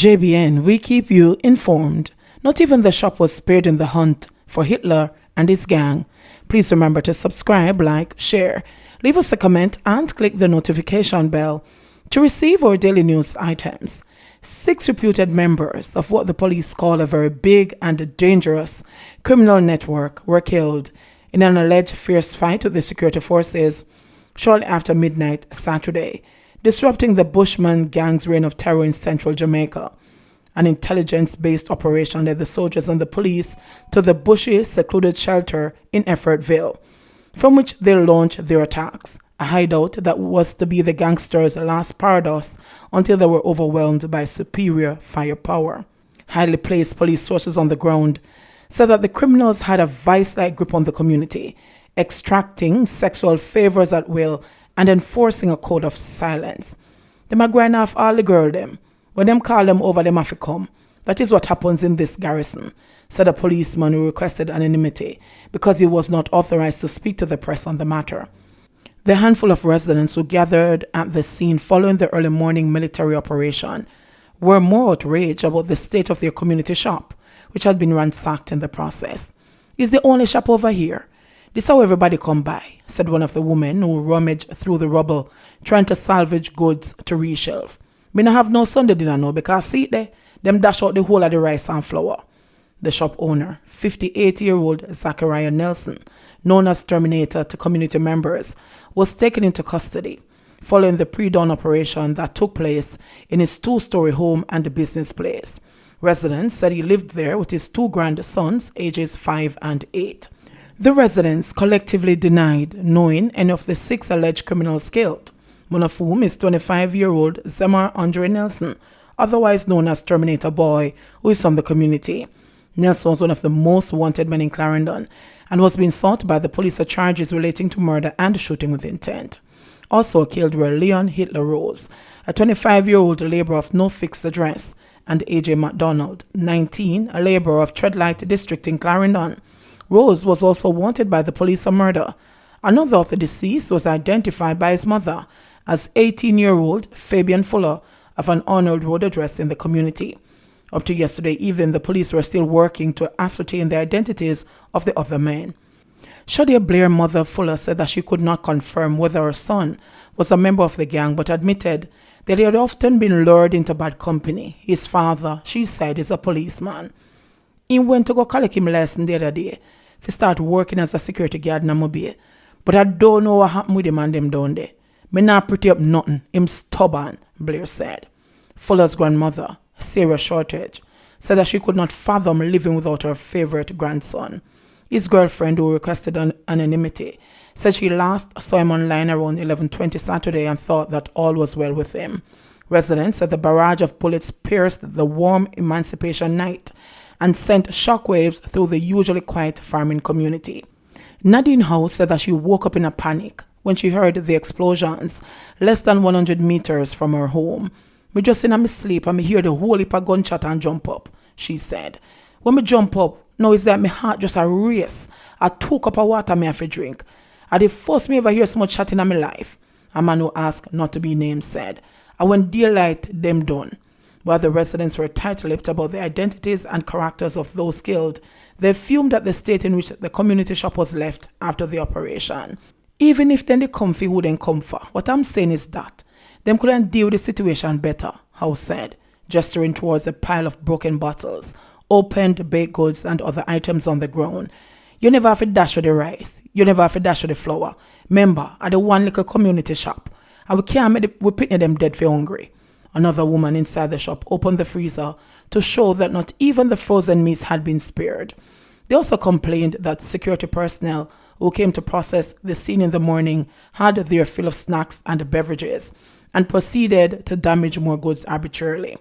JBN, we keep you informed. Not even the shop was spared in the hunt for Hitler and his gang. Please remember to subscribe, like, share, leave us a comment and click the notification bell to receive our daily news items. 6 reputed members of what the police call a very big and dangerous criminal network were killed in an alleged fierce fight with the security forces shortly after midnight Saturday, disrupting the Bushman gang's reign of terror in central Jamaica. An intelligence-based operation led the soldiers and the police to the bushy, secluded shelter in Effortville, from which they launched their attacks, a hideout that was to be the gangsters' last paradise until they were overwhelmed by superior firepower. Highly placed police sources on the ground said that the criminals had a vice-like grip on the community, extracting sexual favors at will and enforcing a code of silence. Them a grind off all the girl them. When them call them over, them have to come. That is what happens in this garrison, said a policeman who requested anonymity because he was not authorized to speak to the press on the matter. The handful of residents who gathered at the scene following the early morning military operation were more outraged about the state of their community shop, which had been ransacked in the process. "It's the only shop over here. This is how everybody come by," said one of the women who rummaged through the rubble, trying to salvage goods to reshelve. "Me no have no Sunday dinner now because see there, them dash out the whole of the rice and flour." The shop owner, 58-year-old Zachariah Nelson, known as Terminator to community members, was taken into custody following the pre-dawn operation that took place in his 2-story home and business place. Residents said he lived there with his 2 grandsons, ages 5 and 8. The residents collectively denied knowing any of the 6 alleged criminals killed, one of whom is 25-year-old Zemar Andre Nelson, otherwise known as Terminator Boy, who is from the community. Nelson was one of the most wanted men in Clarendon and was being sought by the police for charges relating to murder and shooting with intent. Also killed were Leon Hitler Rose, a 25-year-old laborer of no fixed address, and A.J. MacDonald, 19, a laborer of Treadlight District in Clarendon. Rose was also wanted by the police for murder. Another of the deceased was identified by his mother as 18-year-old Fabian Fuller of an Arnold Road address in the community. Up to yesterday evening, the police were still working to ascertain the identities of the other men. Shadia Blair, mother Fuller, said that she could not confirm whether her son was a member of the gang, but admitted that he had often been lured into bad company. His father, she said, is a policeman. He went to go collect him lesson the other day to start working as a security guard in Mobile. But I don't know what happened with him and them down there. Me not pretty up nothing. Him stubborn, Blair said. Fuller's grandmother, Sarah Shortage, said that she could not fathom living without her favorite grandson. His girlfriend, who requested anonymity, said she last saw him online around 11:20 Saturday and thought that all was well with him. Residents said the barrage of bullets pierced the warm Emancipation night and sent shockwaves through the usually quiet farming community. Nadine House said that she woke up in a panic when she heard the explosions less than 100 meters from her home. "Me just in my sleep and me hear the whole heap of gunshot and jump up," she said. "When me jump up, now it's like my heart just a race. I 2 cups of water me have to drink. I the first me ever hear so much shot in my life," a man who asked not to be named said. "And when daylight them done." While the residents were tight-lipped about the identities and characters of those killed, they fumed at the state in which the community shop was left after the operation. "Even if then they comfy who then comfort, what I'm saying is that them couldn't deal with the situation better," House said, gesturing towards a pile of broken bottles, opened baked goods and other items on the ground. "You never have to dash with the rice. You never have to dash with the flour. Remember, at the one little community shop, and we can't make we picnic them dead for hungry." Another woman inside the shop opened the freezer to show that not even the frozen meats had been spared. They also complained that security personnel who came to process the scene in the morning had their fill of snacks and beverages and proceeded to damage more goods arbitrarily.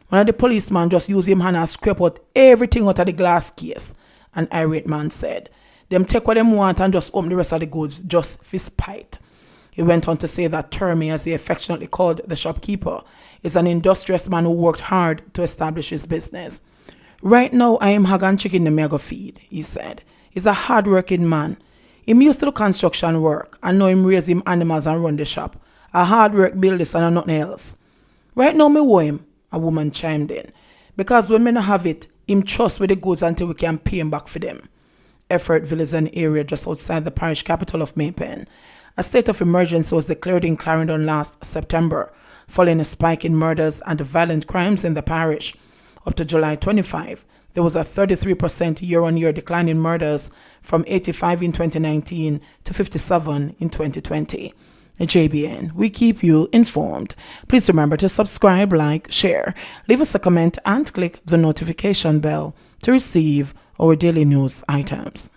One of the policemen just used him hand and scrape out everything out of the glass case, an irate man said. "Them take what them want and just open the rest of the goods just for spite." He went on to say that Termy, as he affectionately called the shopkeeper, is an industrious man who worked hard to establish his business. "Right now, I am hog and chicken the me go feed," he said. "He's a hard-working man. Him used to do construction work and now him raise him animals and run the shop. A hard work build this and nothing else. Right now, me owe him, a woman chimed in. Because when we not have it, him trust with the goods until we can pay him back for them. Effortville is an area just outside the parish capital of Maypen. A state of emergency was declared in Clarendon last September, following a spike in murders and violent crimes in the parish. Up to July 25, there was a 33% year-on-year decline in murders from 85 in 2019 to 57 in 2020. JBN, we keep you informed. Please remember to subscribe, like, share, leave us a comment and click the notification bell to receive our daily news items.